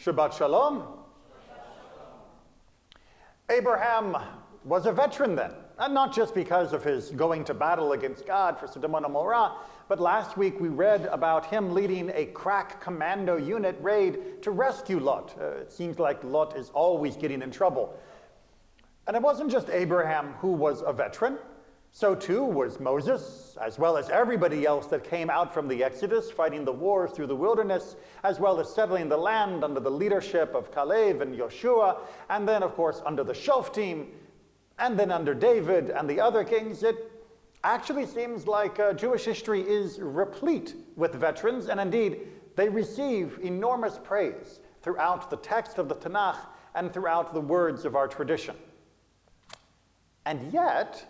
Shabbat Shalom. Abraham was a veteran then, and not just because of his going to battle against God for Sodom and Gomorrah, but last week we read about him leading a crack commando unit raid to rescue Lot. It seems like Lot is always getting in trouble. And it wasn't just Abraham who was a veteran. So too was Moses, as well as everybody else that came out from the Exodus, fighting the wars through the wilderness, as well as settling the land under the leadership of Caleb and Joshua, and then, of course, under the Shoftim, and then under David and the other kings. It actually seems like Jewish history is replete with veterans, and indeed, they receive enormous praise throughout the text of the Tanakh and throughout the words of our tradition. And yet,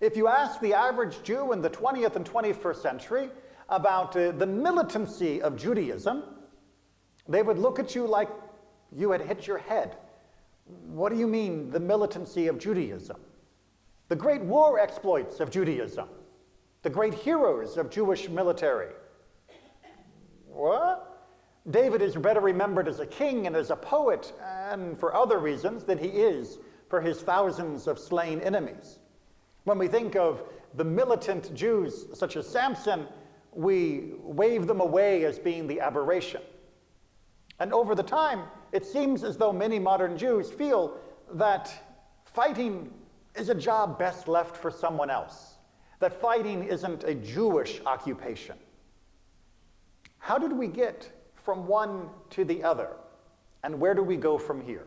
if you ask the average Jew in the 20th and 21st century about the militancy of Judaism, they would look at you like you had hit your head. What do you mean, the militancy of Judaism? The great war exploits of Judaism, the great heroes of Jewish military. What? David is better remembered as a king and as a poet, and for other reasons than he is for his thousands of slain enemies. When we think of the militant Jews, such as Samson, we wave them away as being the aberration. And over the time, it seems as though many modern Jews feel that fighting is a job best left for someone else, that fighting isn't a Jewish occupation. How did we get from one to the other? And where do we go from here?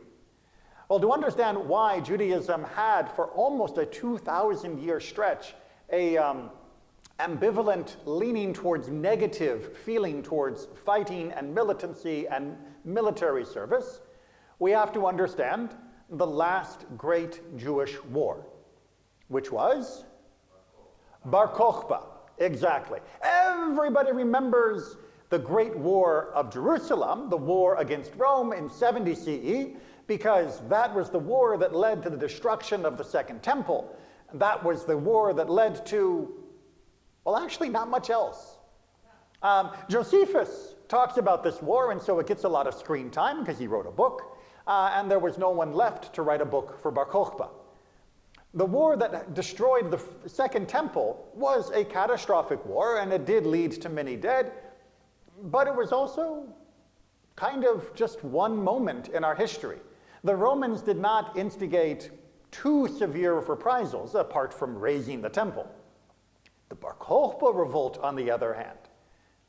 Well, to understand why Judaism had, for almost a 2,000-year stretch, a ambivalent leaning towards negative feeling towards fighting and militancy and military service, we have to understand the last great Jewish war, which was Bar Kokhba. Exactly. Everybody remembers the Great War of Jerusalem, the war against Rome in 70 CE, because that was the war that led to the destruction of the Second Temple. That was the war that led to, well, actually not much else. Josephus talks about this war, and so it gets a lot of screen time because he wrote a book, and there was no one left to write a book for Bar Kokhba. The war that destroyed the Second Temple was a catastrophic war, and it did lead to many dead, but it was also kind of just one moment in our history. The Romans did not instigate too severe reprisals apart from razing the temple. The Bar Kokhba revolt, on the other hand,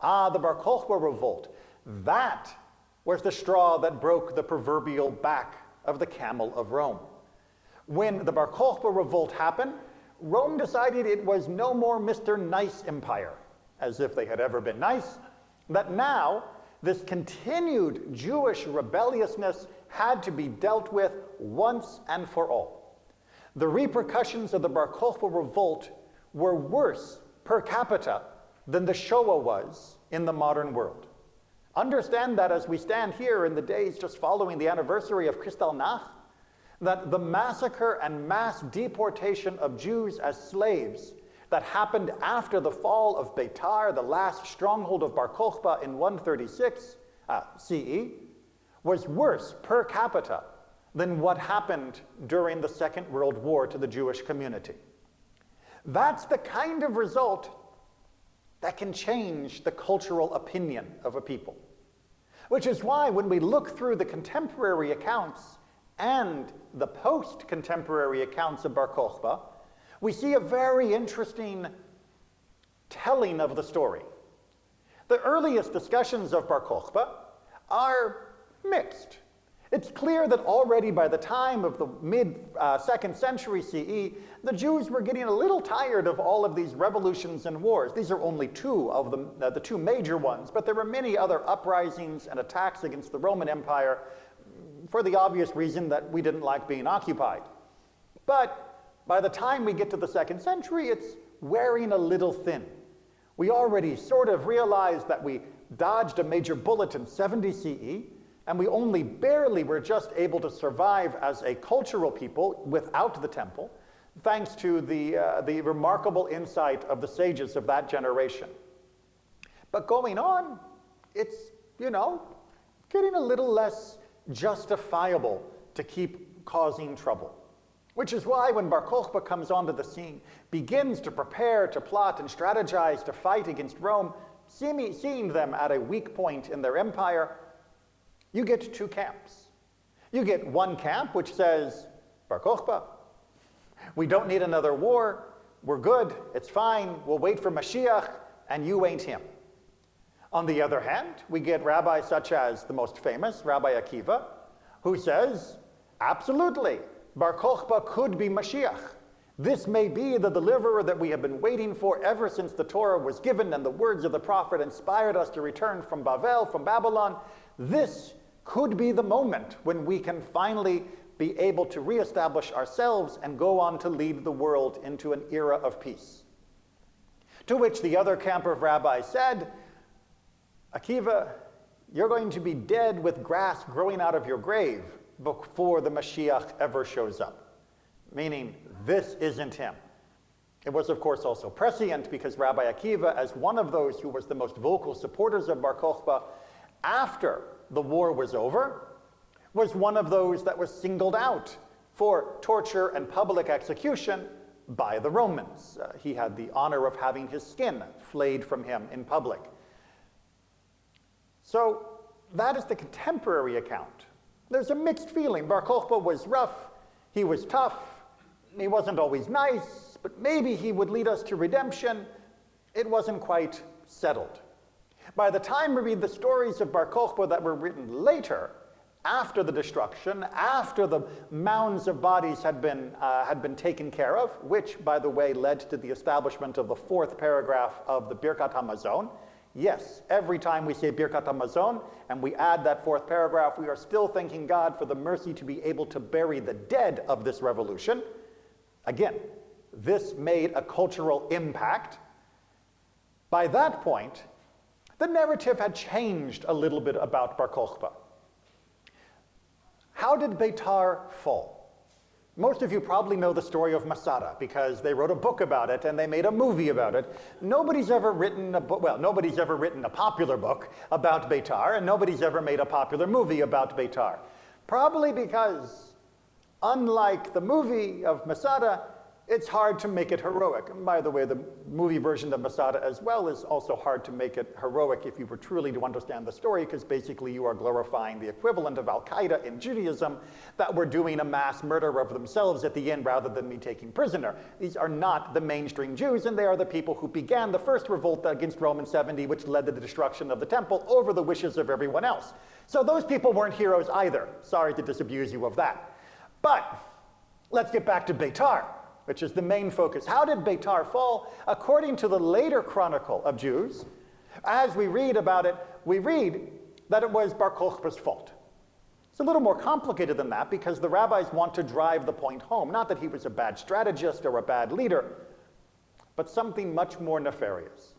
the Bar Kokhba revolt, that was the straw that broke the proverbial back of the camel of Rome. When the Bar Kokhba revolt happened, Rome decided it was no more Mr. Nice Empire, as if they had ever been nice, that now this continued Jewish rebelliousness had to be dealt with once and for all. The repercussions of the Bar Kokhba revolt were worse per capita than the Shoah was in the modern world. Understand that as we stand here in the days just following the anniversary of Kristallnacht, that the massacre and mass deportation of Jews as slaves that happened after the fall of Beitar, the last stronghold of Bar Kokhba in 136 CE, was worse per capita than what happened during the Second World War to the Jewish community. That's the kind of result that can change the cultural opinion of a people. Which is why when we look through the contemporary accounts and the post-contemporary accounts of Bar Kokhba, we see a very interesting telling of the story. The earliest discussions of Bar Kokhba are mixed. It's clear that already by the time of the mid-2nd century CE, the Jews were getting a little tired of all of these revolutions and wars. These are only two of them, the two major ones, but there were many other uprisings and attacks against the Roman Empire for the obvious reason that we didn't like being occupied. But by the time we get to the 2nd century, it's wearing a little thin. We already sort of realized that we dodged a major bullet in 70 CE, and we only barely were just able to survive as a cultural people without the temple, thanks to the remarkable insight of the sages of that generation. But going on, it's, getting a little less justifiable to keep causing trouble. Which is why when Bar Kokhba comes onto the scene, begins to prepare, to plot, and strategize to fight against Rome, seeing them at a weak point in their empire, you get two camps. You get one camp which says, Bar Kokhba, we don't need another war, we're good, it's fine, we'll wait for Mashiach, and you ain't him. On the other hand, we get rabbis such as the most famous, Rabbi Akiva, who says, absolutely, Bar Kokhba could be Mashiach. This may be the deliverer that we have been waiting for ever since the Torah was given and the words of the prophet inspired us to return from Babylon. This could be the moment when we can finally be able to reestablish ourselves and go on to lead the world into an era of peace. To which the other camp of rabbis said, Akiva, you're going to be dead with grass growing out of your grave before the Mashiach ever shows up. Meaning, this isn't him. It was, of course, also prescient because Rabbi Akiva, as one of those who was the most vocal supporters of Bar Kokhba, after the war was over, was one of those that was singled out for torture and public execution by the Romans. He had the honor of having his skin flayed from him in public. So that is the contemporary account. There's a mixed feeling. Bar Kokhba was rough, he was tough, he wasn't always nice, but maybe he would lead us to redemption. It wasn't quite settled. By the time we read the stories of Bar Kokhba that were written later, after the destruction, after the mounds of bodies had been taken care of, which, by the way, led to the establishment of the fourth paragraph of the Birkat HaMazon. Yes, every time we say Birkat HaMazon and we add that fourth paragraph, we are still thanking God for the mercy to be able to bury the dead of this revolution. Again, this made a cultural impact. By that point, the narrative had changed a little bit about Bar Kokhba. How did Beitar fall? Most of you probably know the story of Masada because they wrote a book about it and they made a movie about it. Nobody's ever written a book, well, nobody's ever written a popular book about Beitar, and nobody's ever made a popular movie about Beitar. Probably because, unlike the movie of Masada, it's hard to make it heroic. And by the way, the movie version of Masada as well is also hard to make it heroic if you were truly to understand the story, because basically you are glorifying the equivalent of Al-Qaeda in Judaism that were doing a mass murder of themselves at the end rather than be taken prisoner. These are not the mainstream Jews, and they are the people who began the first revolt against Rome in 70, which led to the destruction of the temple over the wishes of everyone else. So those people weren't heroes either. Sorry to disabuse you of that. But let's get back to Beitar, which is the main focus. How did Beitar fall? According to the later chronicle of Jews, as we read about it, we read that it was Bar Kokhba's fault. It's a little more complicated than that because the rabbis want to drive the point home. Not that he was a bad strategist or a bad leader, but something much more nefarious.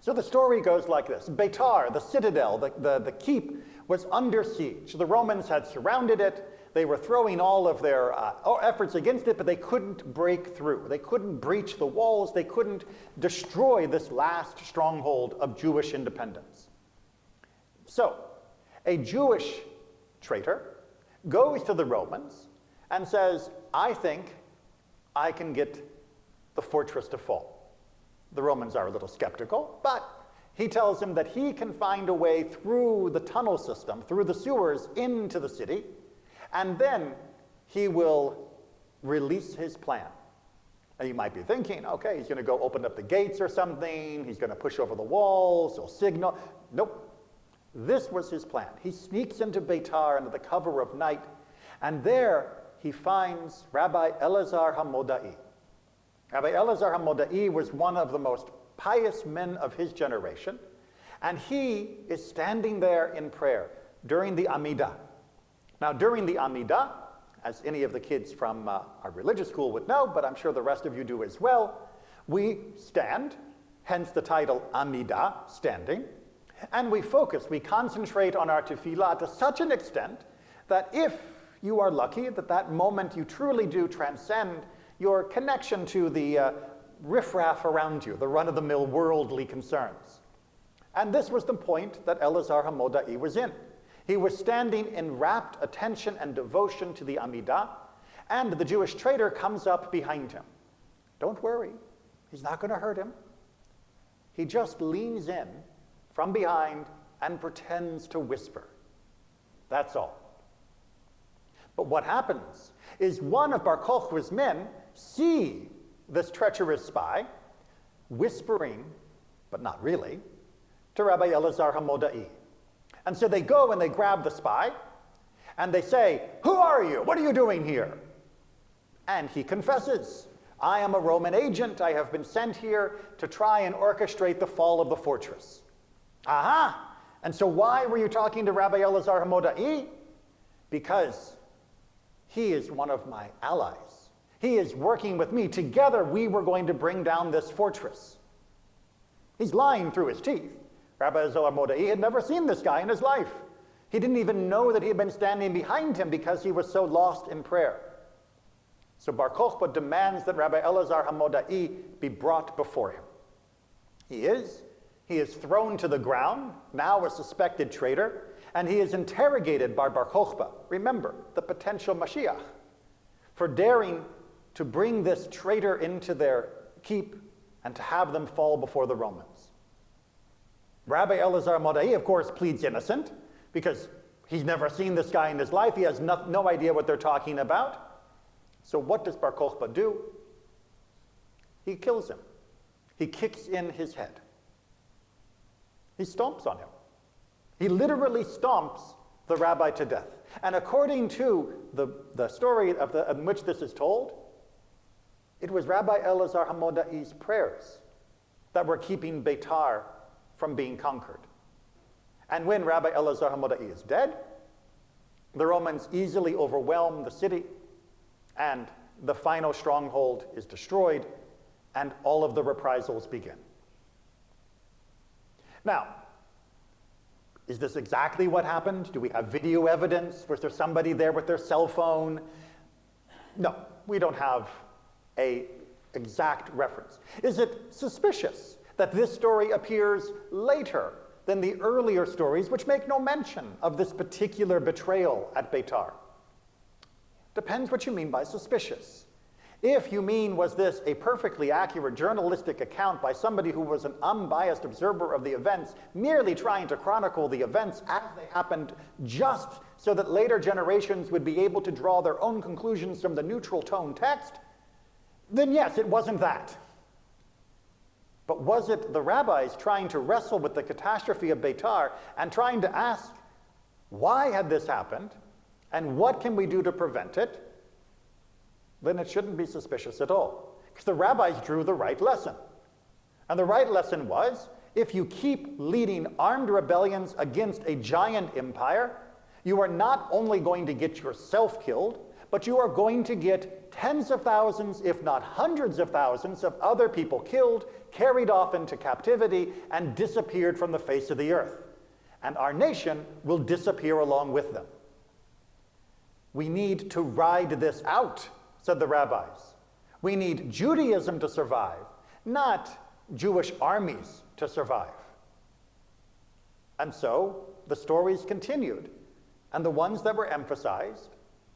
So the story goes like this. Beitar, the citadel, the keep, was under siege. The Romans had surrounded it. They were throwing all of their efforts against it, but they couldn't break through. They couldn't breach the walls. They couldn't destroy this last stronghold of Jewish independence. So, a Jewish traitor goes to the Romans and says, I think I can get the fortress to fall. The Romans are a little skeptical, but he tells him that he can find a way through the tunnel system, through the sewers into the city, and then he will release his plan. Now you might be thinking, okay, he's going to go open up the gates or something, he's going to push over the walls, he'll signal. Nope. This was his plan. He sneaks into Beitar under the cover of night, and there he finds Rabbi Elazar HaModai. Rabbi Elazar HaModai was one of the most pious men of his generation, and he is standing there in prayer during the Amidah. Now, during the Amidah, as any of the kids from our religious school would know, but I'm sure the rest of you do as well, we stand, hence the title Amidah, standing, and we focus, we concentrate on our tefillah to such an extent that if you are lucky, that moment you truly do transcend your connection to the riffraff around you, the run-of-the-mill worldly concerns. And this was the point that Elazar HaModai was in. He was standing in rapt attention and devotion to the Amidah, and the Jewish traitor comes up behind him. Don't worry, he's not going to hurt him. He just leans in from behind and pretends to whisper. That's all. But what happens is one of Bar Kokhba's men see this treacherous spy whispering, but not really, to Rabbi Elazar HaModai. And so they go and they grab the spy, and they say, "Who are you? What are you doing here?" And he confesses, "I am a Roman agent. I have been sent here to try and orchestrate the fall of the fortress." Aha! And so why were you talking to Rabbi Elazar HaModai? Because he is one of my allies. He is working with me. Together we were going to bring down this fortress. He's lying through his teeth. Rabbi Elazar HaModai had never seen this guy in his life. He didn't even know that he had been standing behind him because he was so lost in prayer. So Bar Kokhba demands that Rabbi Elazar HaModai be brought before him. He is thrown to the ground, now a suspected traitor, and he is interrogated by Bar Kokhba, remember, the potential Mashiach, for daring to bring this traitor into their keep and to have them fall before the Romans. Rabbi Elazar HaModai, of course, pleads innocent because he's never seen this guy in his life. He has no idea what they're talking about. So what does Bar Kokhba do? He kills him. He kicks in his head. He stomps on him. He literally stomps the rabbi to death. And according to the story in which this is told, it was Rabbi Elazar HaModai's prayers that were keeping Beitar from being conquered. And when Rabbi Elazar HaModai is dead, the Romans easily overwhelm the city, and the final stronghold is destroyed, and all of the reprisals begin. Now, is this exactly what happened? Do we have video evidence? Was there somebody there with their cell phone? No, we don't have an exact reference. Is it suspicious that this story appears later than the earlier stories, which make no mention of this particular betrayal at Beitar? Depends what you mean by suspicious. If you mean, was this a perfectly accurate journalistic account by somebody who was an unbiased observer of the events, merely trying to chronicle the events as they happened, just so that later generations would be able to draw their own conclusions from the neutral tone text, then yes, it wasn't that. But was it the rabbis trying to wrestle with the catastrophe of Beitar and trying to ask, why had this happened, and what can we do to prevent it? Then it shouldn't be suspicious at all, because the rabbis drew the right lesson. And the right lesson was, if you keep leading armed rebellions against a giant empire, you are not only going to get yourself killed, but you are going to get tens of thousands, if not hundreds of thousands, of other people killed, carried off into captivity, and disappeared from the face of the earth. And our nation will disappear along with them. We need to ride this out, said the rabbis. We need Judaism to survive, not Jewish armies to survive. And so the stories continued, and the ones that were emphasized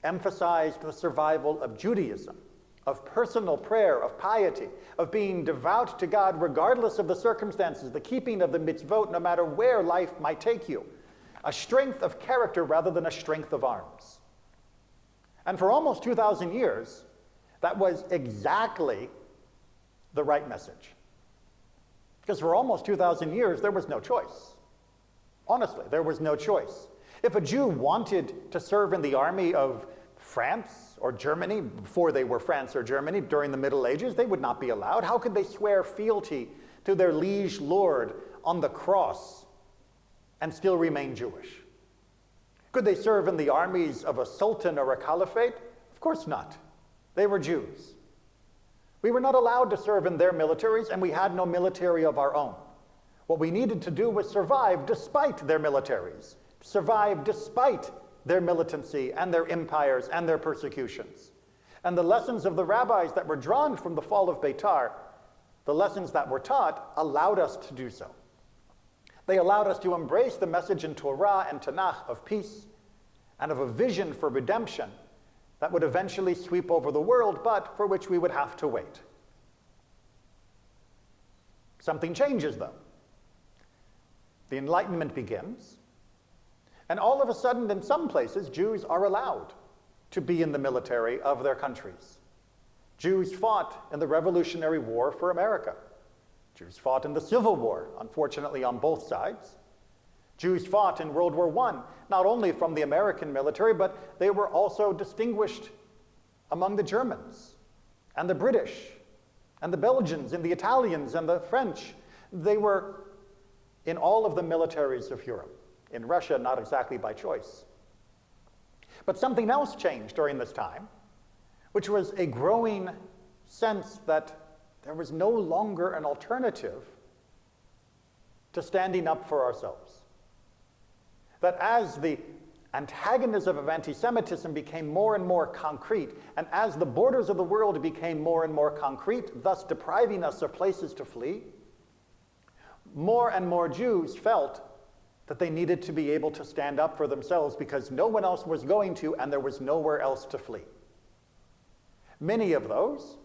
the survival of Judaism, of personal prayer, of piety, of being devout to God regardless of the circumstances, the keeping of the mitzvot no matter where life might take you, a strength of character rather than a strength of arms. And for almost 2,000 years, that was exactly the right message. Because for almost 2,000 years, there was no choice. Honestly, there was no choice. If a Jew wanted to serve in the army of France or Germany, before they were France or Germany, during the Middle Ages, they would not be allowed. How could they swear fealty to their liege lord on the cross and still remain Jewish? Could they serve in the armies of a sultan or a caliphate? Of course not. They were Jews. We were not allowed to serve in their militaries, and we had no military of our own. What we needed to do was survive despite their militaries, survive despite their militancy and their empires and their persecutions. And the lessons of the rabbis that were drawn from the fall of Beitar, the lessons that were taught, allowed us to do so. They allowed us to embrace the message in Torah and Tanakh of peace and of a vision for redemption that would eventually sweep over the world, but for which we would have to wait. Something changes, though. The Enlightenment begins, and all of a sudden, in some places, Jews are allowed to be in the military of their countries. Jews fought in the Revolutionary War for America. Jews fought in the Civil War, unfortunately on both sides. Jews fought in World War I, not only from the American military, but they were also distinguished among the Germans and the British and the Belgians and the Italians and the French. They were in all of the militaries of Europe. In Russia, not exactly by choice. But something else changed during this time, which was a growing sense that there was no longer an alternative to standing up for ourselves. That as the antagonism of anti-Semitism became more and more concrete, and as the borders of the world became more and more concrete, thus depriving us of places to flee, more and more Jews felt that they needed to be able to stand up for themselves because no one else was going to, and there was nowhere else to flee. Many of those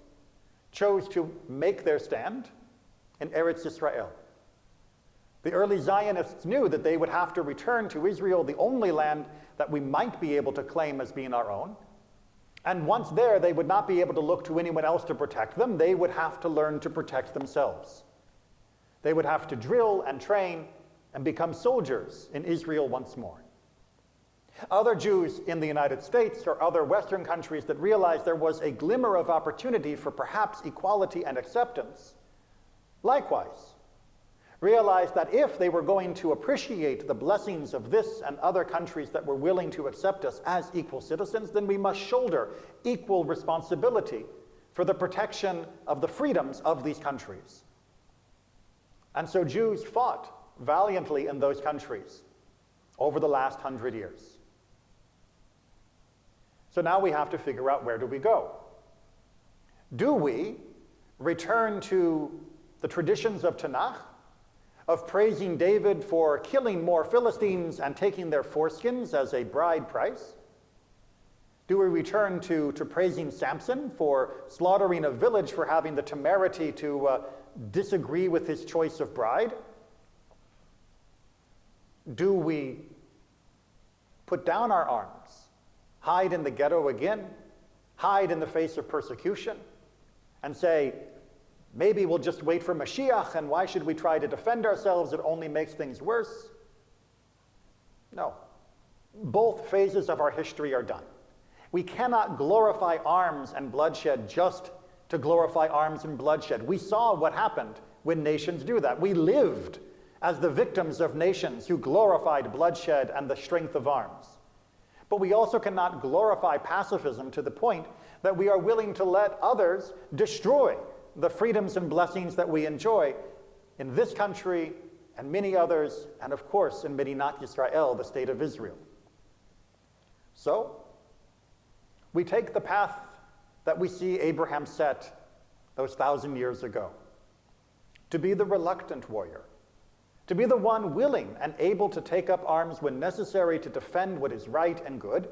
chose to make their stand in Eretz Israel. The early Zionists knew that they would have to return to Israel, the only land that we might be able to claim as being our own. And once there, they would not be able to look to anyone else to protect them. They would have to learn to protect themselves. They would have to drill and train and become soldiers in Israel once more. Other Jews in the United States or other Western countries that realized there was a glimmer of opportunity for perhaps equality and acceptance, likewise, realized that if they were going to appreciate the blessings of this and other countries that were willing to accept us as equal citizens, then we must shoulder equal responsibility for the protection of the freedoms of these countries. And so Jews fought valiantly in those countries over the last 100 years. So now we have to figure out, where do we go? Do we return to the traditions of Tanakh, of praising David for killing more Philistines and taking their foreskins as a bride price? Do we return to praising Samson for slaughtering a village for having the temerity to disagree with his choice of bride? Do we put down our arms, hide in the ghetto again, hide in the face of persecution, and say, maybe we'll just wait for Mashiach, and why should we try to defend ourselves? It only makes things worse. No. Both phases of our history are done. We cannot glorify arms and bloodshed just to glorify arms and bloodshed. We saw what happened when nations do that. We lived as the victims of nations who glorified bloodshed and the strength of arms. But we also cannot glorify pacifism to the point that we are willing to let others destroy the freedoms and blessings that we enjoy in this country and many others, and of course in Medinat Yisrael, the state of Israel. So, we take the path that we see Abraham set those 1,000 years ago, to be the reluctant warrior, to be the one willing and able to take up arms when necessary to defend what is right and good,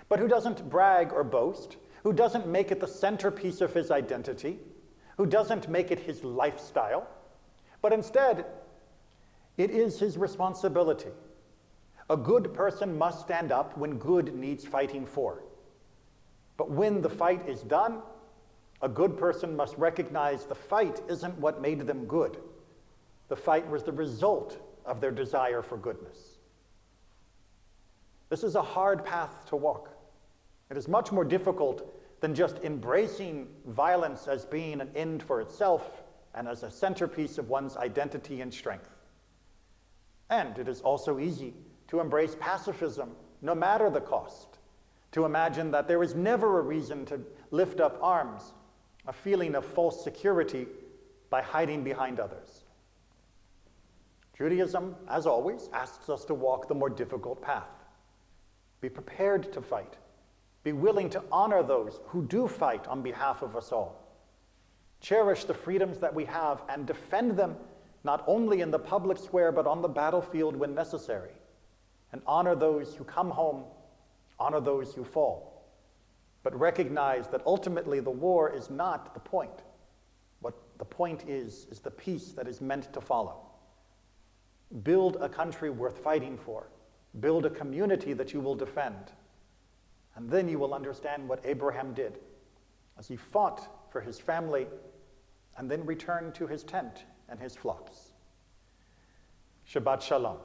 but who doesn't brag or boast, who doesn't make it the centerpiece of his identity, who doesn't make it his lifestyle, but instead, it is his responsibility. A good person must stand up when good needs fighting for. But when the fight is done, a good person must recognize the fight isn't what made them good. The fight was the result of their desire for goodness. This is a hard path to walk. It is much more difficult than just embracing violence as being an end for itself and as a centerpiece of one's identity and strength. And it is also easy to embrace pacifism, no matter the cost, to imagine that there is never a reason to lift up arms, a feeling of false security by hiding behind others. Judaism, as always, asks us to walk the more difficult path. Be prepared to fight. Be willing to honor those who do fight on behalf of us all. Cherish the freedoms that we have and defend them not only in the public square, but on the battlefield when necessary. And honor those who come home, honor those who fall. But recognize that ultimately the war is not the point. What the point is the peace that is meant to follow. Build a country worth fighting for. Build a community that you will defend. And then you will understand what Abraham did as he fought for his family and then returned to his tent and his flocks. Shabbat Shalom.